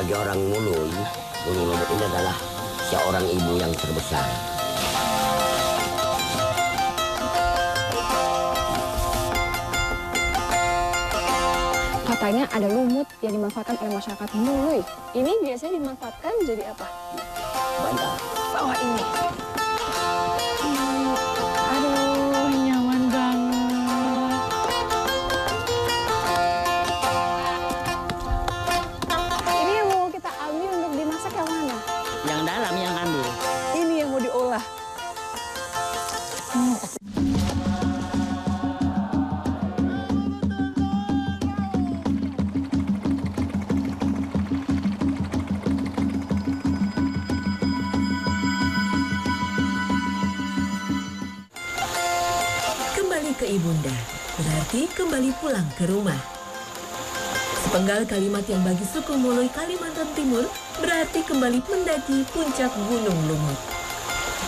Bagi orang Mului, Gunung Lumut ini adalah seorang ibu yang terbesar. Katanya ada lumut yang dimanfaatkan oleh masyarakat Mului. Ini biasanya dimanfaatkan jadi apa? Banyak. Bawah ini. Aduh, nyaman banget. Ini yang mau kita ambil untuk dimasak yang mana? Yang dalam yang ambil. Ini yang mau diolah. Ke ibunda, berarti kembali pulang ke rumah. Sepenggal kalimat yang bagi suku Mului Kalimantan Timur berarti kembali mendaki puncak Gunung Lumut.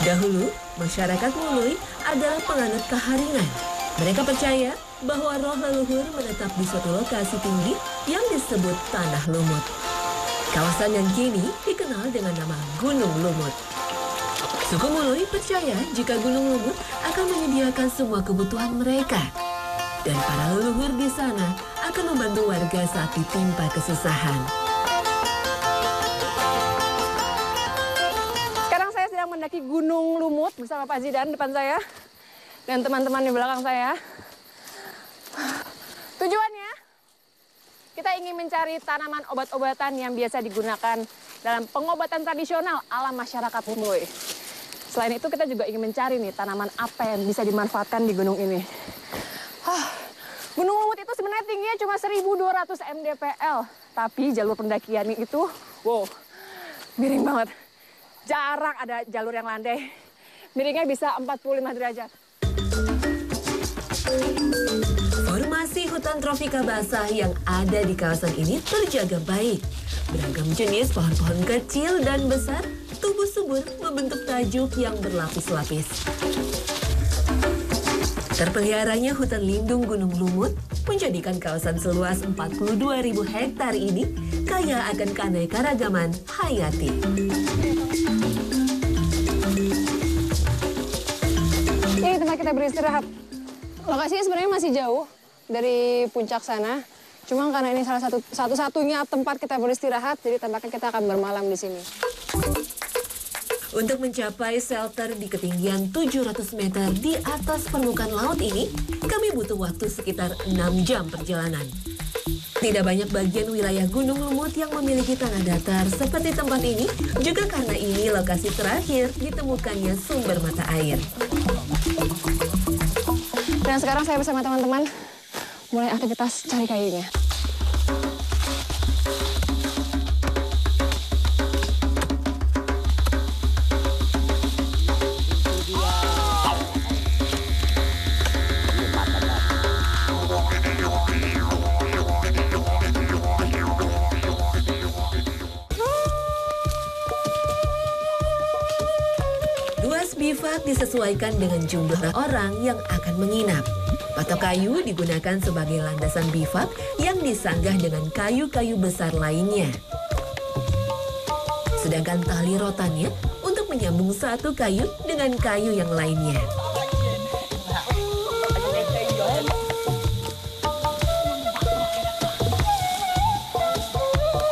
Dahulu, masyarakat Mului adalah penganut keharingan. Mereka percaya bahwa roh leluhur menetap di suatu lokasi tinggi yang disebut Tanah Lumut. Kawasan yang kini dikenal dengan nama Gunung Lumut. Suku Mului percaya jika Gunung Lumut akan menyediakan semua kebutuhan mereka. Dan para leluhur di sana akan membantu warga saat ditimpa kesusahan. Sekarang saya sedang mendaki Gunung Lumut bersama Pak Zidan depan saya. Dan teman-teman di belakang saya. Tujuannya, kita ingin mencari tanaman obat-obatan yang biasa digunakan dalam pengobatan tradisional ala masyarakat Mului. Selain itu kita juga ingin mencari nih tanaman apa yang bisa dimanfaatkan di gunung ini. Gunung Lumut itu sebenarnya tingginya cuma 1.200 mdpl. Tapi jalur pendakiannya itu, wow, miring banget. Jarang ada jalur yang landai. Miringnya bisa 45 derajat. Formasi hutan tropika basah yang ada di kawasan ini terjaga baik. Beragam jenis pohon-pohon kecil dan besar tumbuh subur membentuk tajuk yang berlapis-lapis. Terpeliharanya hutan lindung Gunung Lumut menjadikan kawasan seluas 42.000 hektar ini kaya akan keanekaragaman hayati. Ini tempat kita beristirahat. Lokasinya sebenarnya masih jauh dari puncak sana. Cuma karena ini salah satu-satunya tempat kita beristirahat, jadi tampaknya kita akan bermalam di sini. Untuk mencapai shelter di ketinggian 700 meter di atas permukaan laut ini, kami butuh waktu sekitar 6 jam perjalanan. Tidak banyak bagian wilayah Gunung Lumut yang memiliki tanah datar seperti tempat ini, juga karena ini lokasi terakhir ditemukannya sumber mata air. Dan sekarang saya bersama teman-teman mulai aktivitas cari kayunya. Bivak disesuaikan dengan jumlah orang yang akan menginap. Patok kayu digunakan sebagai landasan bivak yang disanggah dengan kayu-kayu besar lainnya. Sedangkan tali rotannya untuk menyambung satu kayu dengan kayu yang lainnya.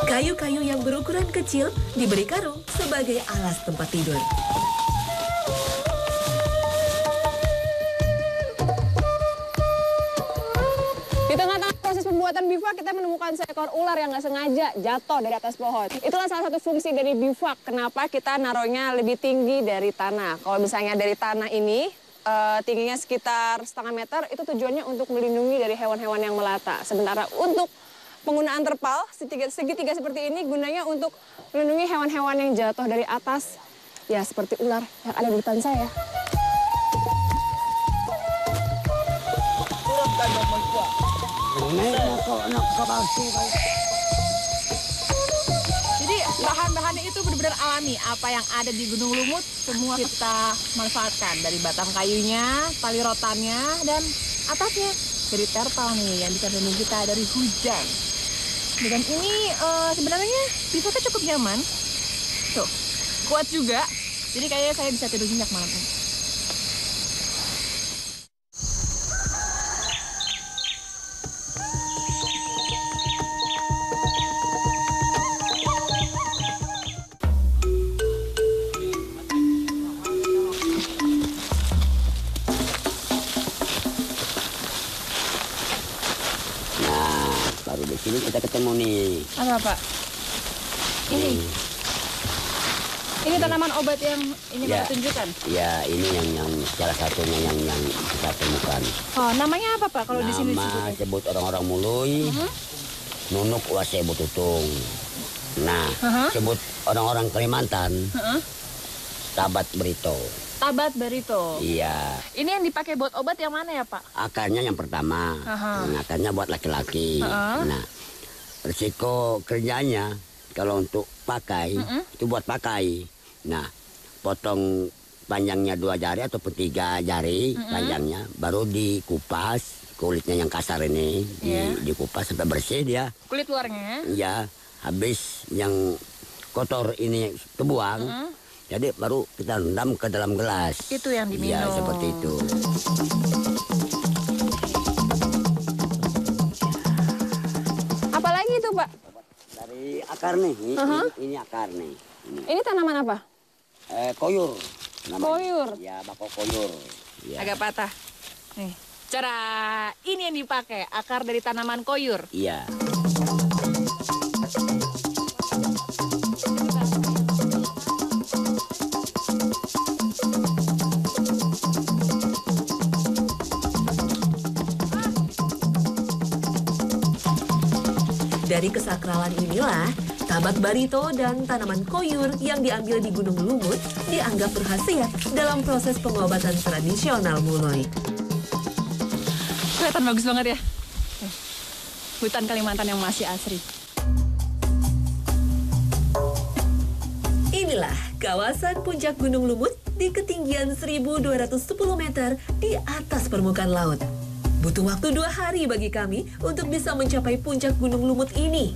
Kayu-kayu yang berukuran kecil diberi karung sebagai alas tempat tidur. Di tengah-tengah proses pembuatan bivak, kita menemukan seekor ular yang nggak sengaja jatuh dari atas pohon. Itulah salah satu fungsi dari bivak. Kenapa kita naruhnya lebih tinggi dari tanah. Kalau misalnya dari tanah ini, tingginya sekitar setengah meter, itu tujuannya untuk melindungi dari hewan-hewan yang melata. Sementara untuk penggunaan terpal, segitiga seperti ini gunanya untuk melindungi hewan-hewan yang jatuh dari atas. Ya, seperti ular yang ada di depan saya. Jadi bahan-bahannya itu benar-benar alami. Apa yang ada di Gunung Lumut semua kita manfaatkan. Dari batang kayunya, tali rotannya, dan atasnya. Dari terpal nih yang bisa melindungi kita dari hujan. Dan ini sebenarnya bivaknya cukup nyaman. Tuh, kuat juga. Jadi kayaknya saya bisa tidur nyenyak malam ini. Baru di sini kita ketemu nih. Apa, Pak? Ini tanaman obat yang ini Ya. Bapak tunjukkan. Ya, ini yang salah satunya yang kita temukan. Oh, namanya apa, Pak? Kalau di sini Nama disebutnya? sebut orang-orang Mului, Nunuk Wase Bututung. Nah, sebut orang-orang Kalimantan, Tabat Berito. Tabat Barito. Iya, Ini yang dipakai buat obat yang mana ya, Pak? akarnya yang pertama. Akarnya buat laki-laki. Nah, risiko kerjanya kalau untuk pakai, itu buat pakai. Nah, potong panjangnya 2 jari ataupun 3 jari panjangnya, baru dikupas kulitnya yang kasar ini, dikupas sampai bersih dia. Kulit luarnya. Ya, habis yang kotor ini kebuang, jadi baru kita rendam ke dalam gelas. Itu yang diminum. Ya, seperti itu. Apalagi itu, Pak? Dari akar nih, ini akar nih. Ini tanaman apa? Koyur. namanya. Koyur. Ya, bako koyur. Ya. Agak patah. Nih, cara ini yang dipakai, akar dari tanaman koyur. Iya. Dari kesakralan inilah, Tabat Barito dan tanaman koyur yang diambil di Gunung Lumut dianggap berhasil dalam proses pengobatan tradisional Muloi. Kelihatan bagus banget ya. Hutan Kalimantan yang masih asri. Inilah kawasan puncak Gunung Lumut di ketinggian 1.210 meter di atas permukaan laut. Butuh waktu 2 hari bagi kami untuk bisa mencapai puncak Gunung Lumut ini.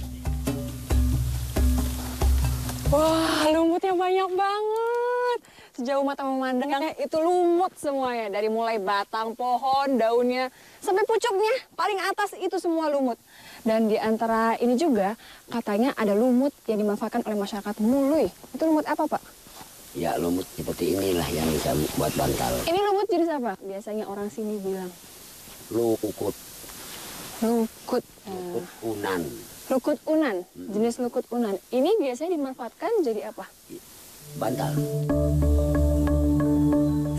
Wah, lumutnya banyak banget. Sejauh mata memandang itu lumut semuanya. Dari mulai batang pohon, daunnya, sampai pucuknya. Paling atas itu semua lumut. Dan di antara ini juga katanya ada lumut yang dimanfaatkan oleh masyarakat Mului. Itu lumut apa, Pak? Ya, lumut seperti inilah yang bisa buat bantal. Ini lumut jenis apa? Biasanya orang sini bilang. Lukut. Lukut. Lukut unan. Lukut unan, jenis lukut unan. Ini biasanya dimanfaatkan jadi apa? Bantal.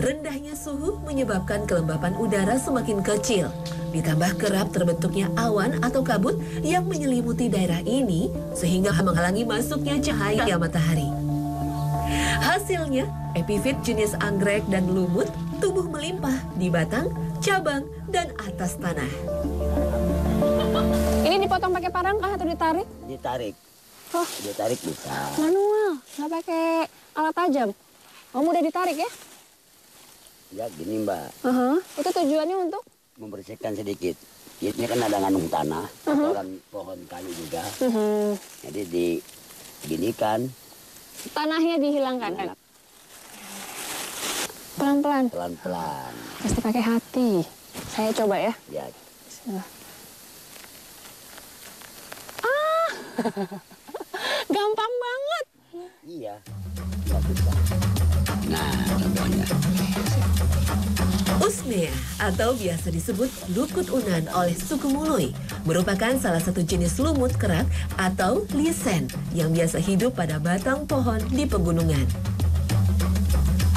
Rendahnya suhu menyebabkan kelembapan udara semakin kecil. Ditambah kerap terbentuknya awan atau kabut yang menyelimuti daerah ini sehingga menghalangi masuknya cahaya matahari. Hasilnya, epifit jenis anggrek dan lumut tumbuh melimpah di batang, cabang, dan atas tanah. Ini dipotong pakai parang kah atau ditarik? Ditarik. Oh, Ditarik bisa. manual, nggak pakai alat tajam. Oh, mudah ditarik ya? Ya, gini Mbak. Itu tujuannya untuk? Membersihkan sedikit. Ini kan ada ngandung tanah, kotoran pohon kayu juga. Jadi diginikan. Tanahnya dihilangkan. Pelan-pelan. Pelan-pelan. Pasti pakai hati. Saya coba ya. Ya, Bismillah. Gampang banget. iya. Nggak susah. Nah, contohnya. Usnea atau biasa disebut lukut unan oleh suku Muloi merupakan salah satu jenis lumut kerak atau lisen yang biasa hidup pada batang pohon di pegunungan.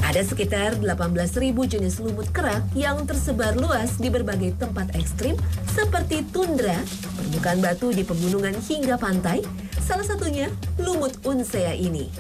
Ada sekitar 18.000 jenis lumut kerak yang tersebar luas di berbagai tempat ekstrim seperti tundra, permukaan batu di pegunungan hingga pantai, salah satunya lumut unsea ini.